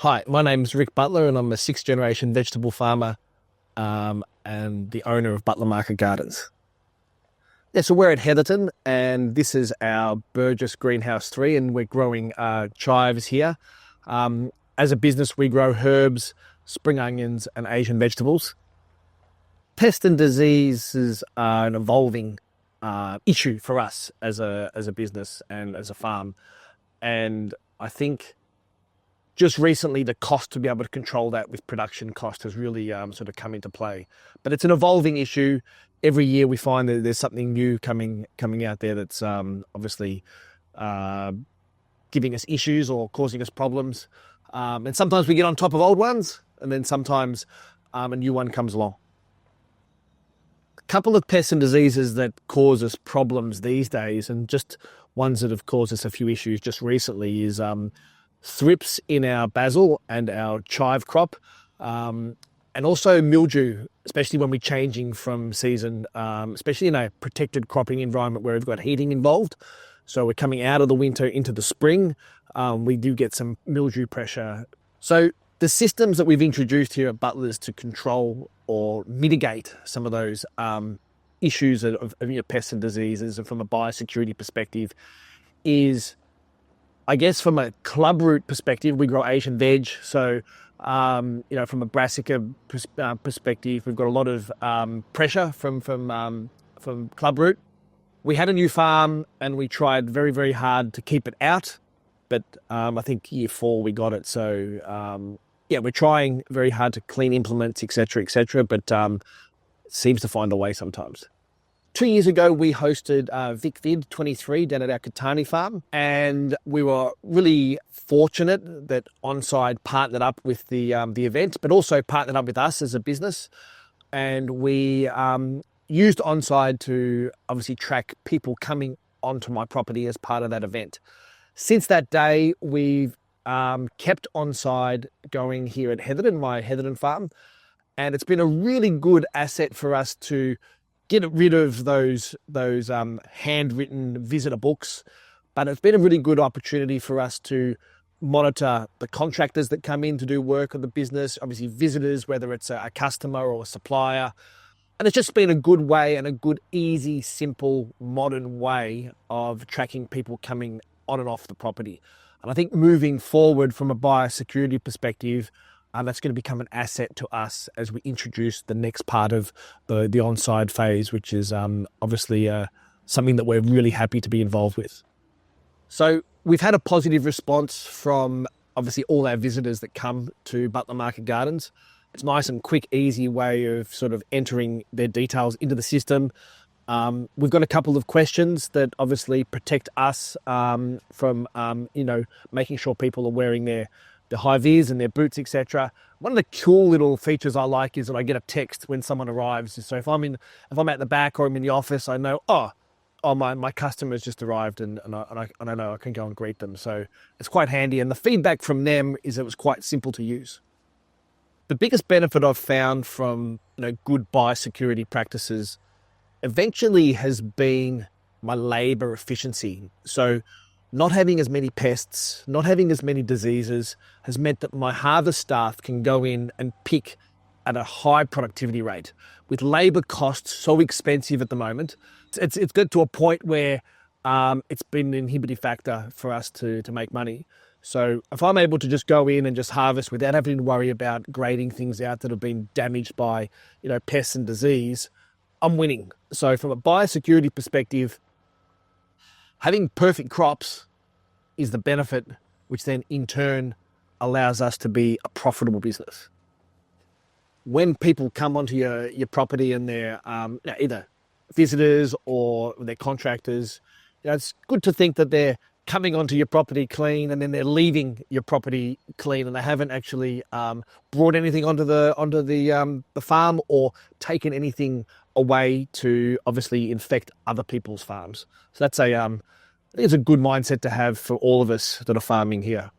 Hi, my name's Rick Butler and I'm a sixth generation vegetable farmer and the owner of Butler Market Gardens. Yeah, so we're at Heatherton and this is our Burgess Greenhouse 3 and we're growing chives here. As a business, we grow herbs, spring onions and Asian vegetables. Pest and diseases are an evolving issue for us as a business and as a farm. And I think just recently, the cost to be able to control that with production cost has really sort of come into play. But it's an evolving issue. Every year we find that there's something new coming out there that's obviously giving us issues or causing us problems. And sometimes we get on top of old ones, and then sometimes a new one comes along. A couple of pests and diseases that cause us problems these days, and just ones that have caused us a few issues just recently, is thrips in our basil and our chive crop, and also mildew, especially when we're changing from season, especially in a protected cropping environment where we've got heating involved. So we're coming out of the winter into the spring, we do get some mildew pressure. So the systems that we've introduced here at Butler's to control or mitigate some of those issues of pests and diseases, and from a biosecurity perspective, is, I guess, from a club root perspective, we grow Asian veg. So, from a brassica perspective, we've got a lot of pressure from club root. We had a new farm and we tried very, very hard to keep it out. But I think year 4 we got it. So, we're trying very hard to clean implements, etc., but it seems to find a way sometimes. 2 years ago, we hosted VicVid 23 down at our Katani farm, and we were really fortunate that Onside partnered up with the event, but also partnered up with us as a business. And we used Onside to obviously track people coming onto my property as part of that event. Since that day, we've kept Onside going here at Heatherton, my Heatherton farm, and it's been a really good asset for us to get rid of those handwritten visitor books. But it's been a really good opportunity for us to monitor the contractors that come in to do work on the business, obviously visitors, whether it's a customer or a supplier. And it's just been a good way and a good, easy, simple, modern way of tracking people coming on and off the property. And I think moving forward from a biosecurity perspective, that's going to become an asset to us as we introduce the next part of the Onside phase, which is obviously something that we're really happy to be involved with. So we've had a positive response from obviously all our visitors that come to Butler Market Gardens. It's a nice and quick, easy way of sort of entering their details into the system. We've got a couple of questions that obviously protect us from making sure people are wearing the high vis and their boots, etc. One of the cool little features I like is that I get a text when someone arrives. So if I'm at the back or I'm in the office, I know, my customer's just arrived, and I know I can go and greet them. So it's quite handy. And the feedback from them is it was quite simple to use. The biggest benefit I've found from good biosecurity practices eventually has been my labour efficiency. So not having as many pests, not having as many diseases has meant that my harvest staff can go in and pick at a high productivity rate. With labour costs so expensive at the moment, it's got to a point where it's been an inhibitive factor for us to make money. So if I'm able to just go in and just harvest without having to worry about grading things out that have been damaged by pests and disease, I'm winning. So from a biosecurity perspective, having perfect crops is the benefit, which then in turn allows us to be a profitable business. When people come onto your property and they're either visitors or they're contractors, it's good to think that they're coming onto your property clean and then they're leaving your property clean, and they haven't actually brought anything onto the farm or taken anything away to obviously infect other people's farms. So that's I think it's a good mindset to have for all of us that are farming here.